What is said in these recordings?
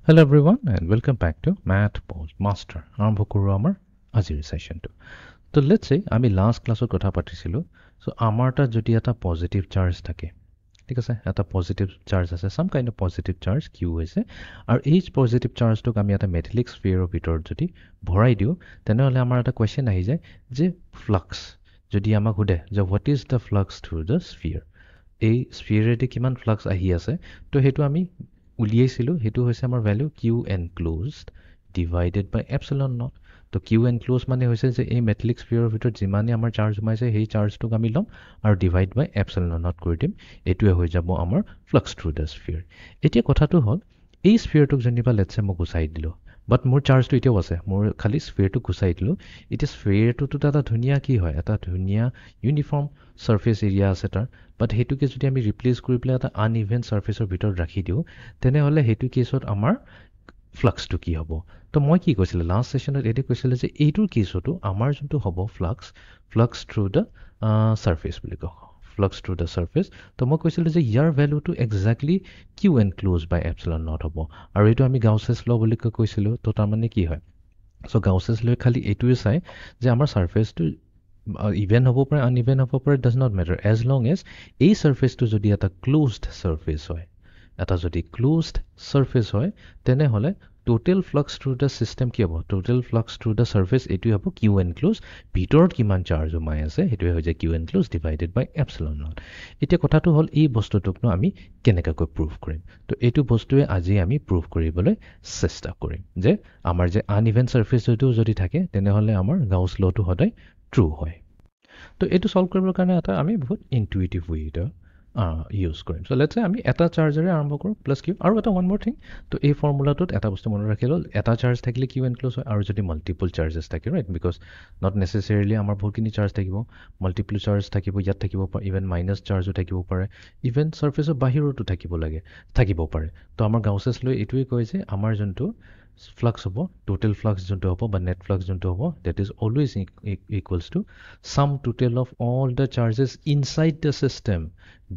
Hello everyone and welcome back to Math Master. আৰম্ভ কৰোঁ আমাৰ আজিৰ সেশনটো। তো let's say আমি লাষ্ট ক্লাছত কথা পাতিছিলোঁ। So আমাৰ তাত যদি এটা পজিটিভ চাৰ্জ থাকে, ঠিক আছে, এটা পজিটিভ চাৰ্জ আছে, some kind of positive charge Q হৈছে, আৰু এই পজিটিভ চাৰ্জটোক আমি এটা মেটালিক স্ফিয়াৰৰ ভিতৰত যদি ভৰাই দিওঁ, তেনেহ'লে আমাৰ এটা কুৱেশ্যন আহি যায় যে ফ্লাক্স যদি আমাক সোধে যে what is the flux through the sphere, এই স্ফিয়াৰেদি কিমান ফ্লাক্স আহি আছে, তো সেইটো আমি উলিয়াইছিলোঁ। সেইটো হৈছে আমাৰ value q enclosed divided by epsilon naught. তো কিউ এনক্লোজ মানে হৈছে যে এই মেটালিক স্ফিয়াৰৰ ভিতৰত যিমানে আমাৰ চাৰ্জ সোমাইছে সেই চাৰ্জটোক আমি ল'ম আৰু ডিভাইড বাই এপচিলন নট কৰি দিম। এইটোৱে হৈ যাব আমাৰ ফ্লাক্স থ্ৰু দ্য স্ফিয়াৰ। এতিয়া কথাটো হ'ল এই স্ফিয়াৰটোক যেনিবা লেটছে মই গুচাই দিলোঁ, বাট মোৰ চাৰ্জটো এতিয়াও আছে, মোৰ খালি স্ফিয়াৰটো গুচাই দিলোঁ। এতিয়া স্ফিয়াৰটোতো এটা ধুনীয়া কি হয়, এটা ধুনীয়া ইউনিফৰ্ম ছাৰ্ফেচ এৰিয়া আছে তাৰ, বাট সেইটোকে যদি আমি ৰিপ্লেচ কৰি পেলাই এটা আনইভেন ছাৰ্ফেচৰ ভিতৰত ৰাখি দিওঁ, তেনেহ'লে সেইটো কেছত আমাৰ ফ্লাক্সটো কি হ'ব। তো মই কি কৈছিলোঁ লাষ্ট ছেশ্যনত, এইটো কৈছিলোঁ যে এইটোৰ কেছতো আমাৰ যোনটো হ'ব ফ্লাক্স থ্ৰু দ্য ছাৰ্ফেচ বুলি কওঁ, ফ্লাক্স থ্ৰু দ্য ছাৰ্ফেচ। তো মই কৈছিলোঁ যে ইয়াৰ ভেলুটো exactly q enclose by epsilon naught হ'ব, আৰু এইটো আমি গাউছেছ ল বুলি কৈছিলোঁ। তো তাৰমানে কি হয়, চ' গাউছেছ লৈ খালি এইটোৱে চাই যে আমাৰ ছাৰ্ফেচটো ইভেন হ'ব পাৰে, আনইভেন হ'ব পাৰে, does not matter, as long as এই ছাৰ্ফেচটো যদি এটা ক্লোজড ছাৰ্ফেচ হয়, এটা যদি ক্লোজড ছাৰ্ফেচ হয়, তেনেহ'লে total flux through the system কি হ'ব, total flux through the surface এইটোৱে হ'ব কিউ এনক্লোজ, ভিতৰত কিমান চাৰ্জ সোমাই আছে সেইটোৱে হৈ যায় q enclose divided by epsilon naught. এতিয়া কথাটো হ'ল এই বস্তুটোকনো আমি কেনেকুৱাকৈ প্ৰুভ কৰিম। তো এইটো বস্তুৱে আজি আমি প্ৰুভ কৰিবলৈ চেষ্টা কৰিম যে আমাৰ যে আনইভেন ছাৰ্ফেচটো যদি থাকে তেনেহ'লে আমাৰ গাউছ লটো সদায় ট্ৰু হয়। তো এইটো ছল্ভ কৰিবৰ কাৰণে এটা আমি বহুত ইনটুইটিভ ৱে এটা ইউজ কৰিম। চ' লেটছে আমি এটা চাৰ্জাৰে আৰম্ভ কৰোঁ প্লাছ কিউ, আৰু এটা ওৱান মোৰ থিং, তো এই ফৰ্মুলাটোত এটা বস্তু মনত ৰাখি ল'ল, এটা চাৰ্জ থাকিলে কিউ এনক্লোজ হয়, আৰু যদি মাল্টিপল চাৰ্জেছ থাকে, ৰাইট, বিকজ নট নেচেচাৰিলি আমাৰ বহুতখিনি চাৰ্জ থাকিব, মাল্টিপল চাৰ্জ থাকিব, ইয়াত থাকিব পাৰে, ইভেন মাইনাছ চাৰ্জো থাকিব পাৰে, ইভেন ছাৰ্ফেচৰ বাহিৰতো থাকিব পাৰে। তো আমাৰ গাউছেছ লৈ এইটোৱে কয় যে আমাৰ যোনটো ফ্লাক্স হ'ব, টোটেল ফ্লাক্স যোনটো হ'ব বা নেট ফ্লাক্স যোনটো হ'ব, that is always equals to sum total of all the charges inside the system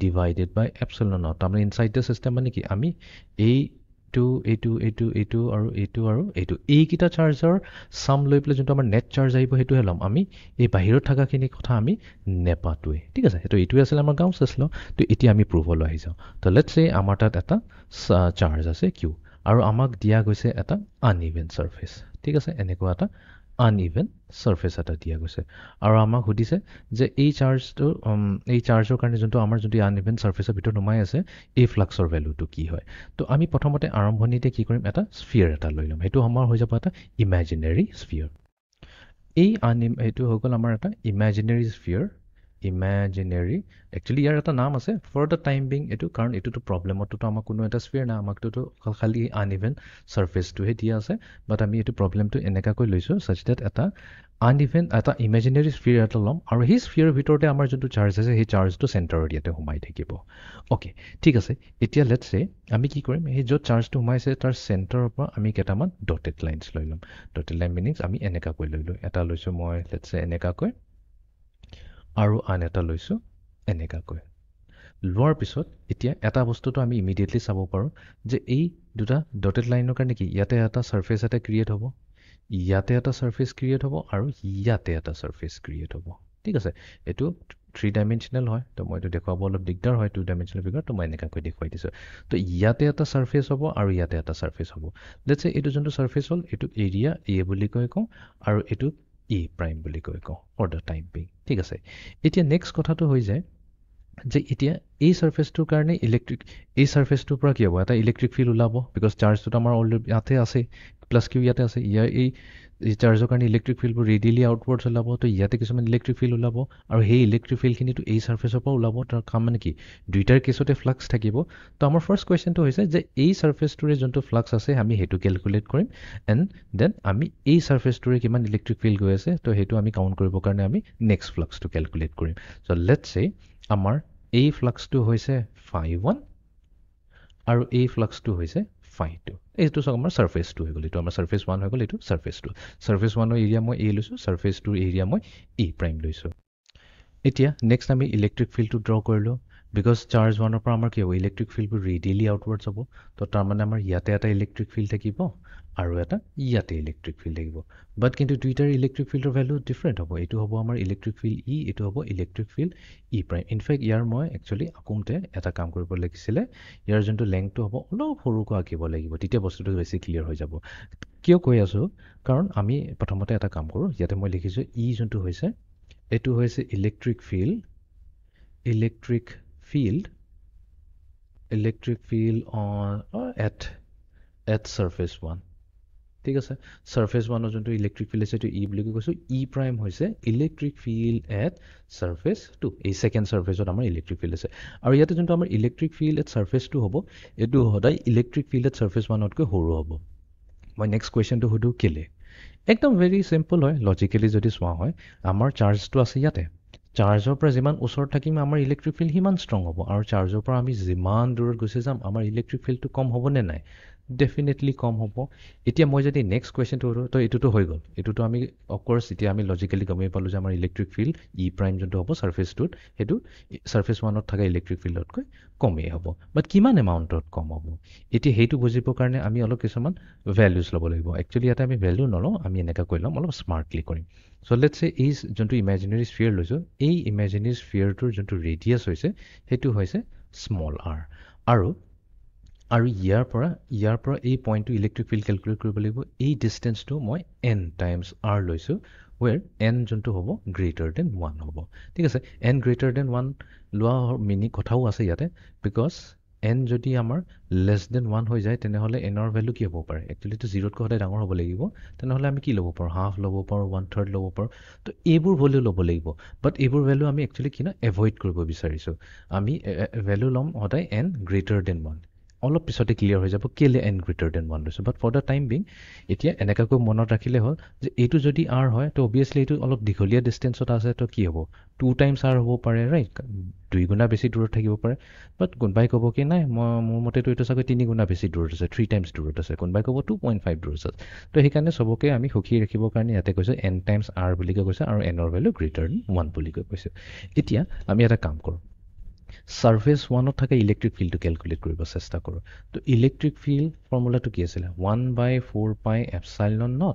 divided by epsilon naught. তাৰমানে ইনচাইড দ্য ছিষ্টেম মানে কি, আমি এইটো আৰু এইকেইটা চাৰ্জৰ চাম লৈ পেলাই যোনটো আমাৰ নেট চাৰ্জ আহিব সেইটোহে ল'ম, আমি এই বাহিৰত থকাখিনি কথা আমি নেপাতোৱে, ঠিক আছে। সেইটো এইটোৱে আছিলে আমাৰ গাউছেছ ল। তো এতিয়া আমি প্ৰুভলৈ আহি যাওঁ। তো লেটছ চে আমাৰ তাত এটা চাৰ্জ আছে কিউ, আৰু আমাক দিয়া গৈছে এটা আনইভেন ছাৰ্ফেচ, ঠিক আছে, এনেকুৱা এটা আনইভেন ছাৰ্ফেচ এটা দিয়া গৈছে, আৰু আমাক সুধিছে যে এই চাৰ্জৰ কাৰণে যোনটো আমাৰ যদি আনইভেন ছাৰ্ফেচৰ ভিতৰত সোমাই আছে এই ফ্লাক্সৰ ভেলুটো কি হয়। তো আমি প্ৰথমতে আৰম্ভণিতে কি কৰিম, এটা স্ফিয়াৰ এটা লৈ ল'ম, সেইটো আমাৰ হৈ যাব এটা ইমেজিনেৰী স্ফিয়াৰ। এইটো হৈ গ'ল আমাৰ এটা ইমেজিনেৰী স্ফিয়াৰ, একচুৱেলি ইয়াৰ এটা নাম আছে ফৰ দ্য টাইম বিং এইটো, কাৰণ এইটোতো প্ৰব্লেমততো আমাক কোনো এটা স্ফিয়াৰ নাই, আমাকতো খালি আনইভেন ছাৰ্ফেচটোহে দিয়া আছে, বাট আমি এইটো প্ৰব্লেমটো এনেকুৱাকৈ লৈছোঁ ছাচ ডেট এটা ইমেজিনেৰী স্ফিয়াৰ এটা ল'ম, আৰু সেই স্ফিয়াৰৰ ভিতৰতে আমাৰ যোনটো চাৰ্জ আছে সেই চাৰ্জটো চেণ্টাৰত ইয়াতে সোমাই থাকিব। অ'কে, ঠিক আছে। এতিয়া লেটছে আমি কি কৰিম, সেই য'ত চাৰ্জটো সোমাইছে তাৰ চেণ্টাৰৰ পৰা আমি কেইটামান ডটেড লাইনছ লৈ ল'ম। ডটেড লাইন মিনিংছ আমি এনেকুৱাকৈ লৈ লওঁ, এটা লৈছোঁ মই লেটছে এনেকুৱাকৈ, আৰু আন এটা লৈছোঁ এনেকুৱাকৈ। লোৱাৰ পিছত এতিয়া এটা বস্তুটো আমি ইমিডিয়েটলি চাব পাৰোঁ যে এই দুটা ডটেড লাইনৰ কাৰণে কি, ইয়াতে এটা ছাৰ্ফেচ এটা ক্ৰিয়েট হ'ব, ইয়াতে এটা ছাৰ্ফেচ ক্ৰিয়েট হ'ব, আৰু ইয়াতে এটা ছাৰ্ফেচ ক্ৰিয়েট হ'ব, ঠিক আছে। এইটো 3 ডাইমেনশ্যনেল হয়, তো মই এইটো দেখুৱাব অলপ দিগদাৰ হয় 2 ডাইমেনশ্যনেল ফিগাৰ, তো মই এনেকুৱাকৈ দেখুৱাই দিছোঁ। তো ইয়াতে এটা ছাৰ্ফেচ হ'ব আৰু ইয়াতে এটা ছাৰ্ফেচ হ'ব। লেটছে এইটো যোনটো ছাৰ্ফেচ হ'ল এইটোক এৰিয়া এ বুলি কৈ কওঁ, আৰু এইটোক এ প্ৰাইম বুলি কৈ কওঁ ফৰ দ্য টাইম বিং, ঠিক আছে। এতিয়া নেক্সট কথাটো হৈ যায় যে এতিয়া এই ছাৰ্ফেচটোৰ কাৰণে এই ছাৰ্ফেচটোৰ পৰা কি হ'ব, এটা ইলেক্ট্ৰিক ফিল্ড ওলাব, বিকজ চাৰ্জটোত আমাৰ অলৰেডি ইয়াতে আছে, প্লাছ কিউ ইয়াতে আছে, ইয়াৰ এই চাৰ্জৰ কাৰণে ইলেক্ট্ৰিক ফিল্ডবোৰ ৰেডিলি আউটৱাৰ্ডছ ওলাব, তো ইয়াতে কিছুমান ইলেক্ট্ৰিক ফিল্ড ওলাব, আৰু সেই ইলেক্ট্ৰিক ফিল্ডখিনিতো এই ছাৰ্ফেচৰ পৰা ওলাব। তাৰ কাম মানে কি, দুইটাৰ কেছতে ফ্লাক্স থাকিব। তো আমাৰ ফাৰ্ষ্ট কুৱেশ্যনটো হৈছে যে এই ছাৰ্ফেচটোৰে যোনটো ফ্লাক্স আছে আমি সেইটো কেলকুলেট কৰিম, এণ্ড দেন আমি এই ছাৰ্ফেচটোৰে কিমান ইলেক্ট্ৰিক ফিল্ড গৈ আছে তো সেইটো আমি কাউণ্ট কৰিবৰ কাৰণে আমি নেক্সট ফ্লাক্সটো কেলকুলেট কৰিম। চ' লেটছ চে আমাৰ এই ফ্লাক্সটো হৈছে φ1 আৰু এই ফ্লাক্সটো হৈছে φ2। এইটো চাওক আমাৰ ছাৰ্ফেচটো হৈ গ'ল, এইটো আমাৰ ছাৰ্ফেচ 1 হৈ গ'ল, এইটো ছাৰ্ফেচ 2। ছাৰ্ফেচ 1ৰ এৰিয়া মই এ লৈছোঁ, ছাৰ্ফেচ 2ৰ এৰিয়া মই এ প্ৰাইম লৈছোঁ। এতিয়া নেক্সট আমি ইলেক্ট্ৰিক ফিল্ডটো ড্ৰ কৰিলোঁ। বিকজ চাৰ্জ ওৱানৰ পৰা আমাৰ কি হ'ব ইলেক্ট্ৰিক ফিল্ডবোৰ ৰেডিয়েলি আউটৱাৰ্ডছ হ'ব তো তাৰমানে আমাৰ ইয়াতে এটা ইলেক্ট্ৰিক ফিল্ড থাকিব আৰু এটা ইয়াতে ইলেক্ট্ৰিক ফিল্ড থাকিব বাট কিন্তু দুইটাৰ ইলেক্ট্ৰিক ফিল্ডৰ ভেলু ডিফাৰেণ্ট হ'ব এইটো হ'ব আমাৰ ইলেক্ট্ৰিক ফিল্ড ই এইটো হ'ব ইলেক্ট্ৰিক ফিল্ড ই প্ৰাইম ইনফেক্ট ইয়াৰ মই একচুৱেলি আকোঁতে এটা কাম কৰিব লাগিছিলে ইয়াৰ যোনটো লেংথটো হ'ব অলপ সৰুকৈ আঁকিব লাগিব তেতিয়া বস্তুটো বেছি ক্লিয়াৰ হৈ যাব কিয় কৈ আছোঁ কাৰণ আমি প্ৰথমতে এটা কাম কৰোঁ ইয়াতে মই লিখিছোঁ ই যোনটো হৈছে এইটো হৈছে electric field on at surface 1 ঠিক আছে surface 1 যোনটো ইলেক্ট্ৰিক ফিল্ড আছে এইটো ই বুলি কৈছোঁ ই প্ৰাইম হৈছে ইলেক্ট্ৰিক ফিল্ড এট surface 2 এই ছেকেণ্ড ছাৰ্ফেচত আমাৰ ইলেক্ট্ৰিক ফিল্ড আছে আৰু ইয়াতে যোনটো আমাৰ ইলেক্ট্ৰিক ফিল্ড এট ছাৰ্ফেচ 2 হ'ব এইটো সদায় ইলেক্ট্ৰিক ফিল্ড এট ছাৰ্ফেচ 1তকৈ সৰু হ'ব মই নেক্সট কুৱেশ্যনটো সুধোঁ কেলে একদম ভেৰি চিম্পল হয় লজিকেলি যদি চোৱা হয় আমাৰ চাৰ্জটো আছে ইয়াতে চাৰ্জৰ পৰা যিমান ওচৰত থাকিম আমাৰ ইলেক্ট্ৰিক ফিল্ড সিমান ষ্ট্ৰং হ'ব আৰু চাৰ্জৰ পৰা আমি যিমান দূৰত গুচি যাম আমাৰ ইলেক্ট্ৰিক ফিল্ডটো কম হ'বনে নাই ডেফিনেটলি কম হ'ব এতিয়া মই যদি নেক্সট কুৱেশ্যনটো সোধোঁ তো এইটোতো হৈ গ'ল এইটোতো আমি অফক'ৰ্ছ এতিয়া আমি লজিকেলি গমেই পালোঁ যে আমাৰ ইলেক্ট্ৰিক ফিল্ড ই প্ৰাইম যোনটো হ'ব ছাৰ্ফেচটোত সেইটো ছাৰ্ফেচ 1ত থকা ইলেক্ট্ৰিক ফিল্ডতকৈ কমেই হ'ব বাট কিমান এমাউণ্টত কম হ'ব এতিয়া সেইটো বুজিবৰ কাৰণে আমি অলপ কিছুমান ভেলুজ ল'ব লাগিব একচুৱেলি ইয়াতে আমি ভেলু নলওঁ আমি এনেকৈ কৈ ল'ম অলপ স্মাৰ্টলি কৰিম চ' লেটছ চে এই যোনটো ইমেজিনেৰী স্ফিয়াৰ লৈছোঁ এই ইমেজিনেৰী স্ফিয়াৰটোৰ যোনটো ৰেডিয়াছ হৈছে সেইটো হৈছে স্মল আৰ আৰু ইয়াৰ পৰা এই পইণ্টটো ইলেক্ট্ৰিক ফিল্ড কেলকুলেট কৰিব লাগিব এই ডিষ্টেঞ্চটো মই এন টাইমছ আৰ লৈছোঁ ৱেৰ এন যোনটো হ'ব গ্ৰেটাৰ দেন 1 হ'ব ঠিক আছে এন গ্ৰেটাৰ দেন 1 লোৱা কথাও আছে ইয়াতে বিকজ এন যদি আমাৰ লেছ দেন 1 হৈ যায় তেনেহ'লে এনৰ ভেলু কি হ'ব পাৰে একচুৱেলিটো জিৰ'তকৈ সদায় ডাঙৰ হ'ব লাগিব তেনেহ'লে আমি কি ল'ব পাৰোঁ হাফ ল'ব পাৰোঁ 1/3 ল'ব পাৰোঁ তো এইবোৰ ভেলু ল'ব লাগিব বাট এইবোৰ ভেলু আমি একচুৱেলি কি এভইড কৰিব বিচাৰিছোঁ আমি ভেলু ল'ম সদায় এন গ্ৰেটাৰ দেন 1 অলপ পিছতে ক্লিয়াৰ হৈ যাব কেলে এন গ্ৰেটাৰ দেন 1 লৈছোঁ বাট ফৰ দ্য টাইম বিং এতিয়া এনেকুৱাকৈ মনত ৰাখিলে হ'ল যে এইটো যদি আৰ হয় তো অভিয়াছলি এইটো অলপ দীঘলীয়া ডিষ্টেঞ্চত আছে তো কি হ'ব 2 টাইমছ আৰ হ'ব পাৰে ৰাইট 2 গুণা বেছি দূৰত থাকিব পাৰে বাট কোনোবাই ক'ব কি নাই মোৰ মতেতো এইটো চাগৈ 3 গুণা বেছি দূৰত আছে 3 টাইমছ দূৰত আছে কোনোবাই ক'ব 2.5 দূৰত আছে তো সেইকাৰণে চবকে আমি সুখী ৰাখিবৰ কাৰণে ইয়াতে কৈছোঁ এন টাইমছ আৰ বুলি কৈ কৈছোঁ আৰু এনৰ ভেলু গ্ৰেটাৰ দেন 1 বুলি কৈ কৈছোঁ এতিয়া আমি এটা কাম কৰোঁ ছাৰ্ফেচ 1ত থকা ইলেক্ট্ৰিক ফিল্ডটো কেলকুলেট কৰিব চেষ্টা কৰোঁ তো ইলেক্ট্ৰিক ফিল্ড ফৰ্মুলাটো কি আছিলে 1/4πε0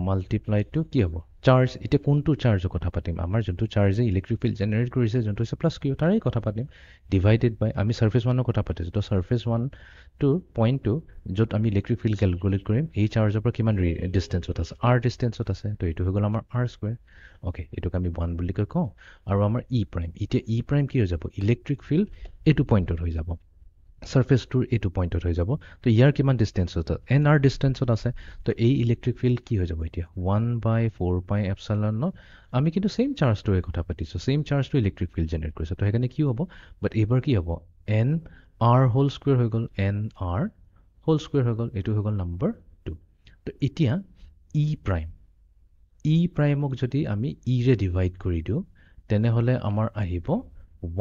মাল্টিপ্লাই টু কি হ'ব চাৰ্জ এতিয়া কোনটো চাৰ্জৰ কথা পাতিম আমাৰ যোনটো চাৰ্জে ইলেক্ট্ৰিক ফিল্ড জেনেৰেট কৰিছে যোনটো হৈছে প্লাছ কিউ তাৰে কথা পাতিম ডিভাইডেড বাই আমি ছাৰ্ফেচ 1ৰ কথা পাতিছোঁ তো ছাৰ্ফেচ 1টোৰ পইণ্টটো য'ত আমি ইলেক্ট্ৰিক ফিল্ড কেলকুলেট কৰিম এই চাৰ্জৰ পৰা কিমান ডিষ্টেঞ্চত আছে আৰ ডিষ্টেঞ্চত আছে তো এইটো হৈ গ'ল আমাৰ আৰ স্কুৱেৰ অ'কে এইটোক আমি 1 বুলি কৈ কওঁ আৰু আমাৰ ই প্ৰাইম এতিয়া ই প্ৰাইম কি হৈ যাব ইলেক্ট্ৰিক ফিল্ড এইটো পইণ্টত হৈ যাব ছাৰ্ফেচটোৰ এইটো পইণ্টত হৈ যাব তো ইয়াৰ কিমান ডিষ্টেঞ্চত এন আৰ ডিষ্টেঞ্চত আছে তো এই ইলেক্ট্ৰিক ফিল্ড কি হৈ যাব এতিয়া 1/4πε0 আমি কিন্তু ছেইম চাৰ্জটোৰে কথা পাতিছোঁ ছেইম চাৰ্জটো ইলেক্ট্ৰিক ফিল্ড জেনেৰেট কৰিছোঁ তো সেইকাৰণে কি হ'ব বাট এইবাৰ কি হ'ব এন আৰ হোল স্কুৱেৰ হৈ গ'ল এন আৰ হোল স্কুৱেৰ হৈ গ'ল এইটো হৈ গ'ল নম্বৰ 2 তো এতিয়া ই প্ৰাইমক যদি আমি ইৰে ডিভাইড কৰি দিওঁ তেনেহ'লে আমাৰ আহিব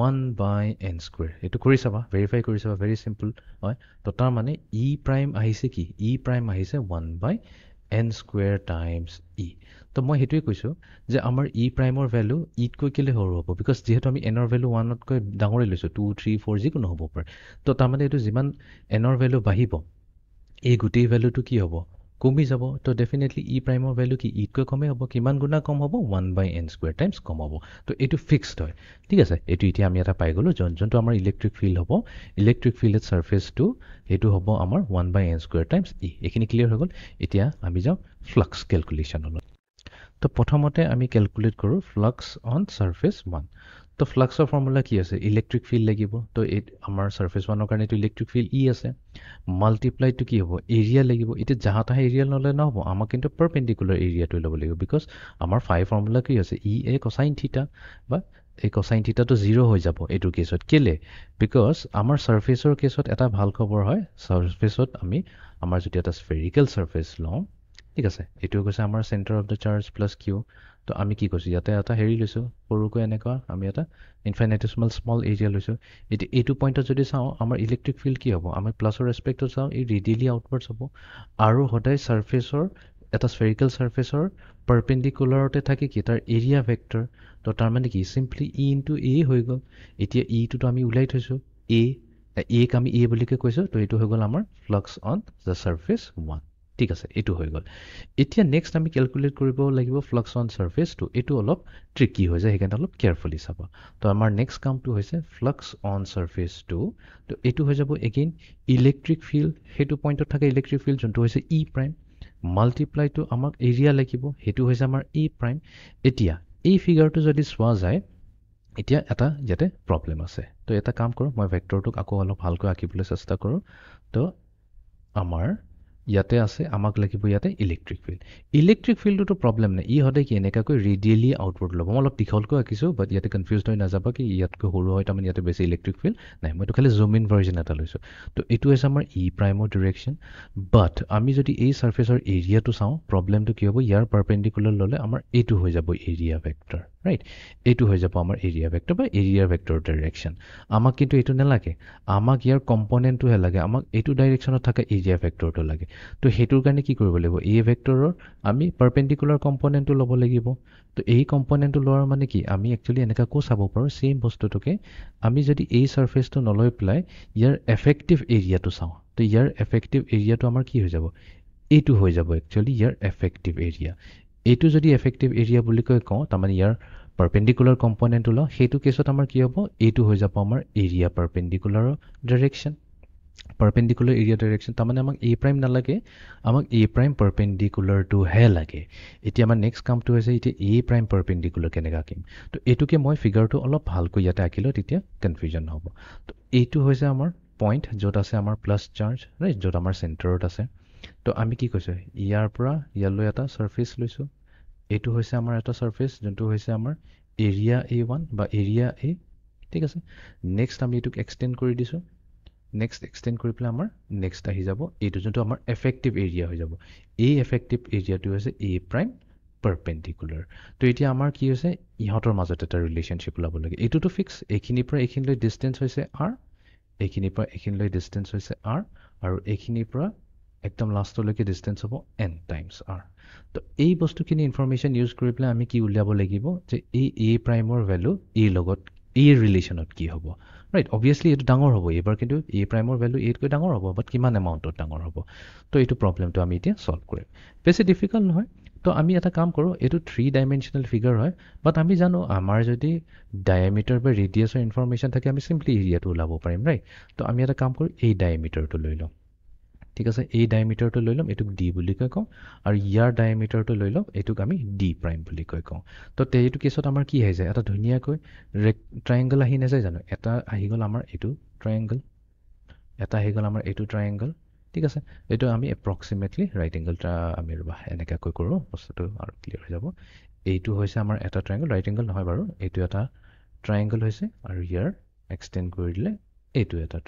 1/n²। এইটো কৰি চাবা, ভেৰিফাই কৰি চাবা, ভেৰি চিম্পল হয়। তো তাৰমানে ই প্ৰাইম আহিছে কি? ই প্ৰাইম আহিছে 1/n² টাইমছ ই। তো মই সেইটোৱে কৈছোঁ যে আমাৰ ই প্ৰাইমৰ ভেলু ইতকৈ কেলৈ সৰু হ'ব? বিকজ যিহেতু আমি এনৰ ভেলু 1তকৈ ডাঙৰেই লৈছোঁ, 2, 3, 4 যিকোনো হ'ব পাৰে। তো তাৰমানে এইটো যিমান এনৰ ভেলু বাঢ়িব, এই গোটেই ভেলুটো কি হ'ব? কমি যাব। তো ডেফিনেটলি ই প্ৰাইমৰ ভেলু কি ইতকৈ কমেই হ'ব। কিমান গুণা কম হ'ব? 1/n² টাইমছ কম হ'ব। তো এইটো ফিক্সড হয়, ঠিক আছে। এইটো এতিয়া আমি এটা পাই গ'লোঁ, যোনটো আমাৰ ইলেক্ট্ৰিক ফিল্ড হ'ব, ইলেক্ট্ৰিক ফিল্ড এট ছাৰ্ফেচটো সেইটো হ'ব আমাৰ 1/n² টাইমছ ই। এইখিনি ক্লিয়াৰ হৈ গ'ল। এতিয়া আমি যাওঁ ফ্লাক্স কেলকুলেশ্যনলৈ। তো প্ৰথমতে আমি কেলকুলেট কৰোঁ ফ্লাক্স অন ছাৰ্ফেচ 1। তো ফ্লাক্সৰ ফৰ্মুলা কি আছে? ইলেক্ট্ৰিক ফিল্ড লাগিব। তো এই আমাৰ ছাৰ্ফেচ 1ৰ কাৰণে এইটো ইলেক্ট্ৰিক ফিল্ড ই আছে। মাল্টিপ্লাইটো কি হ'ব? এৰিয়া লাগিব। এতিয়া যাহা তাহা এৰিয়া ল'লে নহ'ব, আমাক কিন্তু পাৰপেণ্ডিকুলাৰ এৰিয়াটো ল'ব লাগিব। বিকজ আমাৰ ফৰ্মুলা কি আছে? ই এ কচাইন থিটা, বা এই কচাইন থিটাটো 0 হৈ যাব এইটো কেছত। কেলে? বিকজ আমাৰ ছাৰ্ফেচৰ কেছত এটা ভাল খবৰ হয়, ছাৰ্ফেচত আমি আমাৰ যদি এটা স্ফেৰিকেল ছাৰ্ফেচ লওঁ, ঠিক আছে, এইটো কৈছে আমাৰ centre of the charge plus Q. তো আমি কি কৈছোঁ? ইয়াতে এটা হেৰি লৈছোঁ, সৰুকৈ এনেকুৱা আমি এটা ইনফাইনাইটেচিমেল স্মল এৰিয়া লৈছোঁ। এতিয়া এইটো পইণ্টত যদি চাওঁ, আমাৰ ইলেক্ট্ৰিক ফিল্ড কি হ'ব? আমি প্লাছৰ ৰেচপেক্টত চাওঁ, এই ৰেডিয়েলি আউটৱাৰ্ডছ হ'ব। আৰু সদায় ছাৰ্ফেচৰ এটা স্ফেৰিকেল সাৰফেসৰ পাৰপেন্ডিকুলাৰতে থাকে কি তাৰ এৰিয়া ভেক্টৰ তো তাৰ মানে কি সিম্পলি ই ইনটু এ হৈ গ'ল এতিয়া ই টো আমি উলাই থৈছো এ ক আমি এ বুলিকে কৈছো তো এইটো হৈ গ'ল আমাৰ ফ্লাক্স অন দ্য সাৰফেস 1 ঠিক আছে এইটো হৈ গ'ল এতিয়া নেক্সট আমি ক্যালকুলেট কৰিব লাগিব ফ্লাক্স অন সাৰফেস টো এইটো অলপ ট্ৰিকি হৈ যায় সেইকাৰণে অলপ কেয়াৰফুলি চাবা তো আমাৰ নেক্সট কামটো হৈছে ফ্লাক্স অন সাৰফেস টো তো এইটো হৈ যাব এগেইন ইলেক্ট্ৰিক ফিল্ড হেতু পইণ্টত থাকে ইলেক্ট্ৰিক ফিল্ড যোনটো হৈছে ই প্ৰাইম মাল্টিপ্লাই টু আমাক এৰিয়া লাগিব হেতু হৈছে আমাৰ ই প্ৰাইম এতিয়া এই ফিগাৰটো যদি চোৱা যায় এতিয়া এটা ইয়াতে প্ৰবলেম আছে তো এটা কাম কৰো মই ভেক্টৰটোক আকৌ অলপ ভালকৈ আঁকিবলৈ চেষ্টা কৰো তো আমাৰ ইয়াতে আছে আমাক লাগিব ইয়াতে ইলেক্ট্ৰিক ফিল্ডটো প্ৰবলেম নাই ই হতে কি এনেকাকৈ ৰেডিয়েলি আউটপুট ল'ব মই অলপ দীঘলকৈ আঁকিছো বাট ইয়াতে কনফিউজ হৈ নাযাবা কি ইয়াতকৈ সৰু হয় তাৰমানে ইয়াতে বেছি ইলেক্ট্ৰিক ফিল্ড নাই মইতো খালি জুম ইন ভাৰ্জন এটা লৈছো তো এইটো হৈছে আমাৰ ই প্ৰাইমৰ ডিৰেকশ্যন বাট আমি যদি এই সাৰফেসৰ এৰিয়াটো চাওঁ প্ৰবলেমটো কি হ'ব ইয়াৰ পাৰপেন্ডিকুলাৰ ল'লে আমাৰ এইটো হৈ যাব এৰিয়া ভেক্টৰ ৰাইট এইটো হৈ যাব আমাৰ এৰিয়া ভেক্টৰ বা এৰিয়াৰ ভেক্টৰ ডাইৰেকশ্যন আমাক কিন্তু এইটো নালাগে আমাক ইয়াৰ কম্পনেণ্টটোহে লাগে আমাক এইটো ডাইৰেকশ্যনত থকা এৰিয়া ভেক্টৰটো লাগে তো হেতুৰ কাৰণে কি কৰিব লাগিব এই ভেক্টৰৰ আমি পাৰপেন্ডিকুলাৰ কম্পনেণ্টটো ল'ব লাগিব তো এই কম্পনেণ্টটো লোৱাৰ মানে কি আমি একচুৱেলি এনেকা কো চাব পাৰো সেম বস্তুটোকে আমি যদি এই সাৰফেসটো নলৈ পেলাই ইয়াৰ এফেক্টিভ এৰিয়াটো চাওঁ তো ইয়াৰ এফেক্টিভ এৰিয়াটো আমাৰ কি হৈ যাব এইটো হৈ যাব একচুৱেলি ইয়াৰ এফেক্টিভ এৰিয়া এইটো যদি এফেক্টিভ এৰিয়া বুলি কওঁ তাৰমানে ইয়াৰ পাৰপেন্ডিকুলাৰ কম্পনেণ্টটো লওঁ সেইটো কেছত আমাৰ কি হ'ব এইটো হৈ যাব আমাৰ এৰিয়া পাৰপেন্ডিকুলাৰৰ ডাইৰেকশ্যন পাৰপেন্ডিকুলাৰ এৰিয়া ডাইৰেকশ্যন তাৰমানে আমাক এ প্ৰাইম নালাগে আমাক এ প্ৰাইম পাৰপেন্ডিকুলাৰটোহে লাগে এতিয়া আমাৰ নেক্সট কামটো হৈছে এতিয়া এ প্ৰাইম পাৰপেন্ডিকুলাৰ কেনেকৈ আঁকিম তো এইটোকে মই ফিগাৰটো অলপ ভালকৈ ইয়াতে আঁকিলোঁ তেতিয়া কনফিউজন নহ'ব তো এইটো হৈছে আমাৰ পইণ্ট য'ত আছে আমাৰ প্লাছ চাৰ্জ ৰাইট য'ত আমাৰ চেণ্টাৰত আছে তো আমি কি কৈছোঁ ইয়াৰ পৰা ইয়ালৈ এটা সাৰফেস লৈছোঁ এইটো হৈছে আমাৰ এটা সাৰফেস যোনটো হৈছে আমাৰ এৰিয়া A1 বা এৰিয়া A ঠিক আছে নেক্সট আমি এইটোক এক্সটেণ্ড কৰি দিছোঁ নেক্সট এক্সটেণ্ড কৰি পেলাই আমাৰ নেক্সট আহি যাব এইটো যোনটো আমাৰ এফেক্টিভ এৰিয়া হৈ যাব এই এফেক্টিভ এৰিয়াটো হৈছে এ প্ৰাইম পাৰপেন্ডিকুলাৰ তো এতিয়া আমাৰ কি হৈছে ইহঁতৰ মাজত এটা ৰিলেশ্যনশ্বিপ ওলাব লাগে এইটোতো ফিক্স এইখিনিৰ পৰা এইখিনিলৈ ডিষ্টেঞ্চ হৈছে আৰ এইখিনিৰ পৰা এইখিনিলৈ ডিষ্টেঞ্চ হৈছে আৰ আৰু এইখিনিৰ পৰা একদম লাষ্টলৈকে ডিষ্টেঞ্চ হ'ব এন টাইমছ আৰ তো এই বস্তুখিনি ইনফৰমেশ্যন ইউজ কৰি পেলাই আমি কি উলিয়াব লাগিব যে এই এ প্ৰাইমৰ ভেলু এৰ লগত এই ৰিলেশ্যনত কি হ'ব ৰাইট অবভিয়াছলি এইটো ডাঙৰ হ'ব এইবাৰ কিন্তু এ প্ৰাইমৰ ভেলু এইতকৈ ডাঙৰ হ'ব বাট কিমান এমাউণ্টত ডাঙৰ হ'ব তো এইটো প্ৰব্লেমটো আমি এতিয়া ছল্ভ কৰিম বেছি ডিফিকাল্ট নহয় তো আমি এটা কাম কৰোঁ এইটো 3 ডাইমেনশ্যনেল ফিগাৰ হয় বাট আমি জানো আমাৰ যদি ডায়ামিটাৰ বা ৰেডিয়াছৰ ইনফৰমেশ্যন থাকে আমি চিম্পলি এৰিয়াটো ওলাব পাৰিম ৰাইট তো আমি এটা কাম কৰোঁ এই ডায়ামিটাৰটো লৈ লওঁ ঠিক আছে এই ডায়ামিটাৰটো লৈ ল'ম এইটোক ডি বুলি কৈ কওঁ আৰু ইয়াৰ ডায়ামিটাৰটো লৈ ল'ম এইটোক আমি ডি প্ৰাইম বুলি কৈ কওঁ তো এইটো কেছত আমাৰ কি হৈ যায় এটা ধুনীয়াকৈ ট্ৰায়েংগল আহি নাযায় জানো এটা আহি গ'ল আমাৰ এইটো ট্ৰায়েংগল এটা আহি গ'ল আমাৰ এইটো ট্ৰায়েংগল ঠিক আছে এইটো আমি এপ্ৰক্সিমেটলি ৰাইট এংগলটা আমি ৰ'বা এনেকুৱাকৈ কৰোঁ বস্তুটো আৰু ক্লিয়াৰ হৈ যাব এইটো হৈছে আমাৰ এটা ট্ৰায়েংগল ৰাইট এংগল নহয় বাৰু এইটো এটা ট্ৰায়েংগল হৈছে আৰু ইয়াৰ এক্সটেণ্ড কৰি দিলে এইটো এটা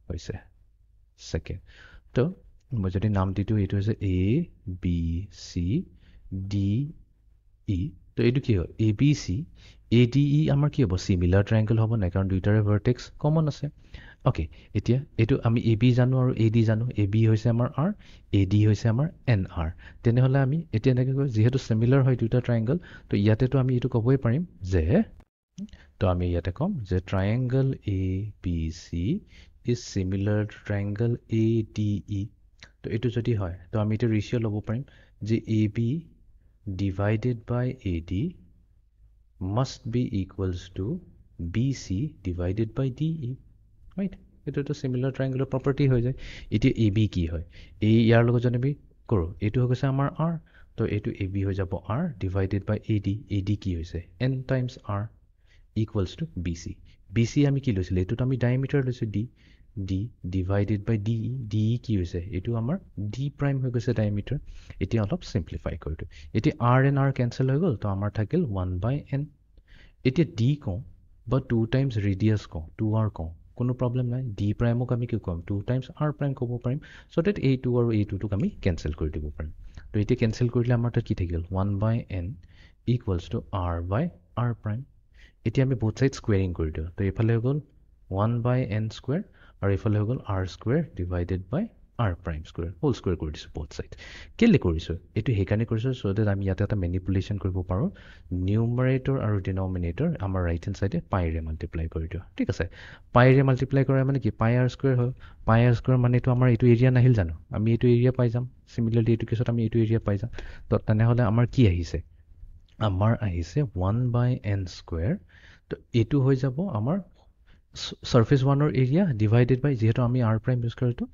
হৈছে ছেকেণ্ড তো মই যদি নাম দি দিওঁ এইটো হৈছে A B C D E তো এইটো কি হয় A B C A D E আমাৰ কি হ'ব চিমিলাৰ ট্ৰায়েংগল হ'ব নাই কাৰণ দুইটাৰে ভাৰ্টেক্স কমন আছে অ'কে এতিয়া এইটো আমি এ বি জানো আৰু এ ডি জানো এ বি হৈছে আমাৰ আৰ এ ডি হৈছে আমাৰ এন আৰ তেনেহ'লে আমি এতিয়া এনেকৈ কওঁ যিহেতু চিমিলাৰ হয় দুইটা ট্ৰায়েংগল তো ইয়াতেতো আমি এইটো ক'বই পাৰিম যে তো আমি ইয়াতে ক'ম যে triangle A B C is similar to triangle ADE তো এইটো যদি হয় তো আমি এটা ৰেশিও ল'ব পাৰিম যে AB divided by AD must be equals to BC divided by DE right এইটো তো similar triangle property হৈ যায় এতিয়া AB কি হয় এই ইয়াৰ লগত যদি আমি কৰোঁ এইটো হৈ গৈছে আমাৰ R তো এইটো AB হৈ যাব R divided by AD কি হৈছে N times R equals to BC BC আমি কি লৈছিলোঁ এইটোত আমি ডায়ামিটাৰ লৈছোঁ D divided by DE DE কি হৈছে এইটো আমাৰ D প্ৰাইম হৈ গৈছে ডায়ামিটাৰ এতিয়া অলপ সিম্পলিফাই কৰি দিওঁ এতিয়া R and R কেনসেল হৈ গ'ল তো আমাৰ থাকিল 1/n এতিয়া D কওঁ বা 2 টাইমছ ৰেডিয়াছ কওঁ 2R কওঁ কোনো প্ৰবলেম নাই D প্ৰাইমক আমি কি ক'ম 2 টাইমছ R প্ৰাইম ক'ব পাৰিম সো ডেট A2 আৰু A2টোক আমি কেনসেল কৰি দিব পাৰিম তো এতিয়া কেনসেল কৰিলে আমাৰ তাত কি থাকিল 1/n equals to R/R prime এতিয়া আমি both sides squaring কৰি দিওঁ তো এইফালে হৈ গ'ল 1/n স্কয়াৰ আৰু এইফালে হৈ গ'ল R square divided by r prime square whole square কৰি দিছো both sides কেলে কৰিছো এটো হেকানে কৰিছো so that আমি ইয়াতে এটা ম্যানিপুলেশন কৰিব পাৰো নিউমাৰেটৰ আৰু ডিনমিনেটৰ আমাৰ ৰাইট হ্যান্ড সাইডে পাই ৰে মাল্টিপ্লাই কৰি দিও ঠিক আছে পাই ৰে মাল্টিপ্লাই কৰে মানে কি পাই r স্কয়াৰ হয় পাই r স্কয়াৰ মানে এটো আমাৰ এটো এৰিয়া নাহিল জানো আমি এটো এৰিয়া পাই যাম সিমিলাৰলি এটো কেছত আমি এটো এৰিয়া পাই যাম তো তানে হলে আমাৰ কি আহিছে আমাৰ আহিছে 1/n স্কয়াৰ তো এটো হৈ যাব আমাৰ surface 1 or area divided by যেহেতু আমি r prime ইউজ কৰিটো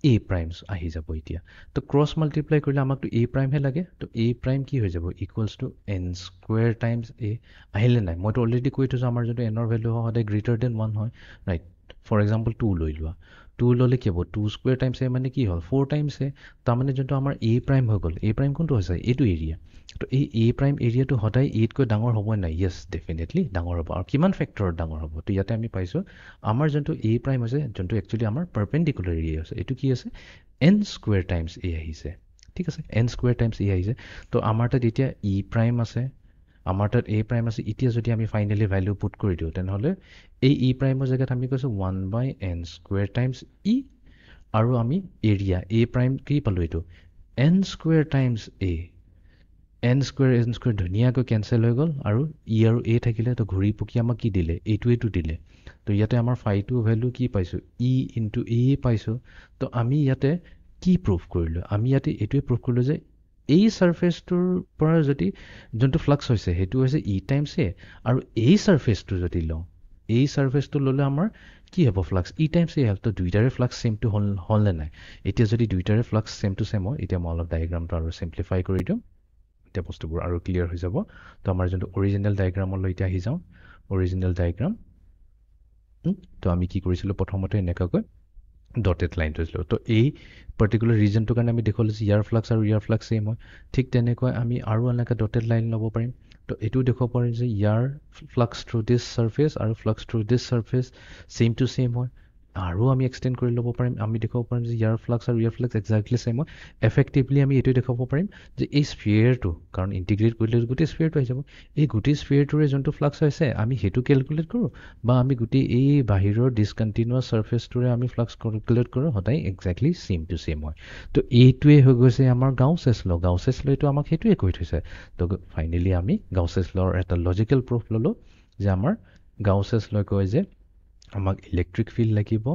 a primes আহি যাব এতিয়া তো ক্ৰস মাল্টিপ্লাই কৰিলে আমাক তো a prime হে লাগে তো a prime কি হৈ যাব equals to n square times a আহিলে নাই মই তো অলৰেডি কৈ থৈছো আমাৰ যদি n ৰ ভ্যালু হয় গ্ৰেটাৰ দেন 1 হয় ৰাইট ফৰ এক্সাম্পল 2 লৈ লোৱা 2 ললে কি হ'ব 2 স্কয়াৰ টাইমস a মানে কি হল 4 টাইমস a তাৰ মানে যোনটো আমাৰ a prime হৈ গল a prime কোনটো হৈছে এটো এৰিয়া তো এই a prime এৰিয়া তো হদাই 8 কৈ ডাঙৰ হ'ব নাই yes definitely ডাঙৰ হ'ব আৰু কিমান ফেক্টৰ ডাঙৰ হ'ব তো ইয়াতে আমি পাইছো আমাৰ যোনটো a prime হৈছে যোনটো একচুয়ালি আমাৰ পাৰপেন্ডিকুলাৰ এৰিয়া আছে এটো কি আছে n স্কয়াৰ টাইমস a আহিছে ঠিক আছে n স্কয়াৰ টাইমস a আহিছে তো আমাৰ তাত এতিয়া e prime আছে আমাৰ তাত a prime আছে এতিয়া যদি আমি ফাইনালি ভ্যালু পুট কৰি দিও তেনহলে এই e prime জায়গাত আমি কৈছো 1/n স্কয়াৰ টাইমস e আৰু আমি এৰিয়া a prime কি পালো এটো n square times a n square ধুনিয়াকৈ কেনসেল হৈ গল আৰু e আৰু a থাকিলে তো ঘুৰি পকি আমাক কি দিলে এইটো দিলে তো ইয়াতে আমাৰ ফাইটো ভ্যালু কি পাইছো e * a পাইছো তো আমি ইয়াতে কি প্ৰুফ কৰিলো আমি ইয়াতে এটোই প্ৰুফ কৰিলো যে এই সাৰফেসটোৰ পৰা যদি যোনটো ফ্লাক্স হৈছে হেতু হৈছে e টাইমস a আৰু এই সাৰফেসটো যদি লওঁ এই সাৰফেসটো ললে আমাৰ কি হ'ব ফ্লাক্স e টাইমস a তো দুইটাৰে ফ্লাক্স সেম টু হল নাই এতিয়া যদি দুইটাৰে ফ্লাক্স সেম টু সেম হয় এতিয়া মই অলপ ডায়াগ্ৰামটো আৰু সিম্পলিফাই কৰি দিম এটা বস্তুবোৰ আৰু ক্লিয়াৰ হৈ যাব তো আমাৰ যোনটো অৰিজিনাল ডায়াগ্ৰামলৈ এতিয়া আহি যাও অৰিজিনাল ডায়াগ্ৰাম তো আমি কি কৰিছিলো প্ৰথমতে এনেকাকৈ ডটেড লাইন থৈছিলো তো এই পাৰ্টিকুলাৰ ৰিজনটো কাৰণে আমি দেখুৱালো যে ইয়াৰ ফ্লাক্স আৰু ইয়াৰ ফ্লাক্স সেম হয় ঠিক তেনেকৈ আমি আৰু এনেকা ডটেড লাইন ল'ব পাৰিম তো এটো দেখুৱাব পাৰিম যে ইয়াৰ ফ্লাক্স থ্ৰু দিস সাৰফেস আৰু flux through this surface same to same হয় আৰু আমি এক্সটেন্ড কৰি ল'ব পাৰিম আমি দেখুৱাব পাৰিম যে ইয়াৰ ফ্লাক্স আৰু ইয়াৰ ফ্লাক্স এক্স্যাক্টলি সেম হয় এফেক্টিভলি আমি এটো দেখুৱাব পাৰিম যে এই স্ফিয়াৰটো কাৰণ ইন্টিগ্ৰেট কৰিলে গোটেই স্ফিয়াৰটো আহি যাব এই গোটেই স্ফিয়াৰটোৰে যোনটো ফ্লাক্স হৈছে আমি হেতু ক্যালকুলেট কৰো বা আমি গোটেই এই বাহিৰৰ ডিসকন্টিনিউয়াস সাৰফেসটোৰে আমি ফ্লাক্স ক্যালকুলেট কৰো হদাই এক্স্যাক্টলি সেম টু সেম হয় তো এইটোৱে হৈ গৈছে আমাৰ গাউসেছ লটো আমাক হেতুৱে কৈ থৈছে তো ফাইনালি আমি গাউসেছ লৰ এটা লজিক্যাল প্ৰুফ ললো যে আমাৰ গাউসেছ ল কয় যে আমাক ইলেক্ট্ৰিক ফিল্ড লাগিব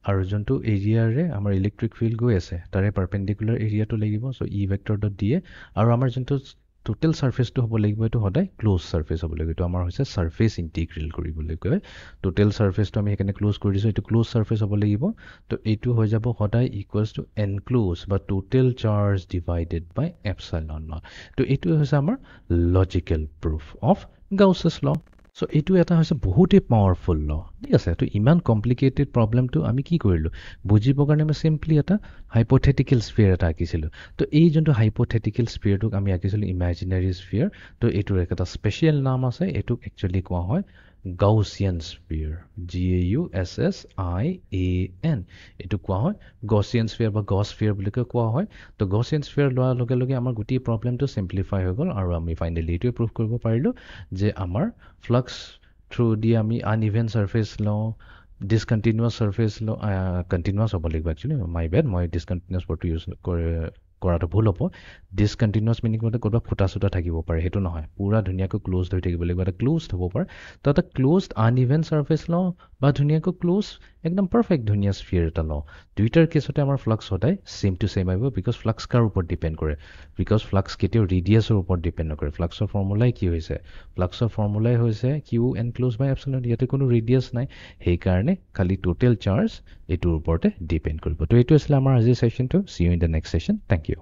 আৰু যোনটো এৰিয়াৰে আমাৰ ইলেক্ট্ৰিক ফিল্ড গৈ আছে তাৰে পাৰপেন্ডিকুলাৰ এৰিয়াটো লাগিব সো ই ভেক্টৰ ডট দিয়ে আৰু আমাৰ যোনটো টোটাল সাৰফেসটো হ'ব লাগিব এটো হদাই ক্লোজ সাৰফেস হ'ব লাগিব এটো আমাৰ হৈছে সাৰফেস ইন্টিগ্ৰেল কৰিবলৈ কয় টোটাল সাৰফেসটো আমি এখানে ক্লোজ কৰি দিছো এটো ক্লোজ সাৰফেস হ'ব লাগিব তো এটো হৈ যাব হদাই ইকুয়ালস টু এনক্লোজ বা total charge divided by epsilon naught তো এটো হৈছে আমাৰ লজিক্যাল প্ৰুফ অফ গাউসেছ ল সো এটো এটা হৈছে বহুতে পাৱাৰফুল ল ঠিক আছে তো ইমান কমপ্লিকেটেড প্ৰবলেমটো আমি কি কৰিলো বুজিব কাৰণে আমি সিম্পলি এটা হাইপোথেটিক্যাল স্ফিয়াৰ এটা আঁকিছিলো তো এই যোনটো হাইপোথেটিক্যাল স্ফিয়াৰটোক আমি আঁকিছিলো ইমাজিনাৰী স্ফিয়াৰ তো এটোৰ একটা স্পেশাল নাম আছে এটোক একচুয়ালি কোৱা হয় গাউসিয়ান স্ফিয়াৰ GAUSSIAN এটো কোৱা হয় গাউসিয়ান স্ফিয়াৰ বা গছ স্ফিয়াৰ বুলি কোৱা হয় তো গাউসিয়ান স্ফিয়াৰ লোৱাৰ লগে লগে আমাৰ গোটেই প্ৰবলেমটো সিম্পলিফাই হৈ গল আৰু আমি ফাইনালি এটো প্ৰুফ কৰিব পাৰিলো যে আমাৰ ফ্লাক্স থ্ৰু দি আমি আনইভেন সাৰফেস লওঁ ডিসকন্টিনিউয়াস সাৰফেস লওঁ কন্টিনিউয়াস হ'ব লাগিব একচুয়ালি মাই বেড মই ডিসকন্টিনিউয়াস word ইউজ কৰাটো ভুল হ'ব ডিসকন্টিনিউয়াস মিনিং মানে কোনবা ফুটা সুটা থাকিব পাৰে হেতু নহয় পুৰা ধুনিয়াকৈ ক্লোজড হৈ থাকিব লাগিব এটা ক্লোজড হ'ব পাৰে তো এটা ক্লোজড আনইভেন সাৰফেস লওঁ বা ধুনিয়াকৈ ক্লোজ একদম পাৰফেক্ট ধুনিয়া স্ফিয়াৰ এটা লওঁ দুইটাৰ কেছতে আমাৰ ফ্লাক্স হদাই সেম টু সেম আহিব বিকজ ফ্লাক্স কাৰ ওপৰত ডিপেন্ড কৰে বিকজ ফ্লাক্স কেতিয়াও ৰেডিয়াছৰ ওপৰত ডিপেন্ড নকৰে ফ্লাক্সৰ ফৰ্মুলাই কি হৈছে ফ্লাক্সৰ ফৰ্মুলাই হৈছে q এনক্লোজ বাই এপসাইলন ইয়াতে কোনো ৰেডিয়াছ নাই সেই কাৰণে খালি টোটাল চাৰ্জ এটোৰ ওপৰতে ডিপেন্ড কৰিব তো এটো আছিল আমাৰ আজিৰ সেশনটো see you in the next session thank U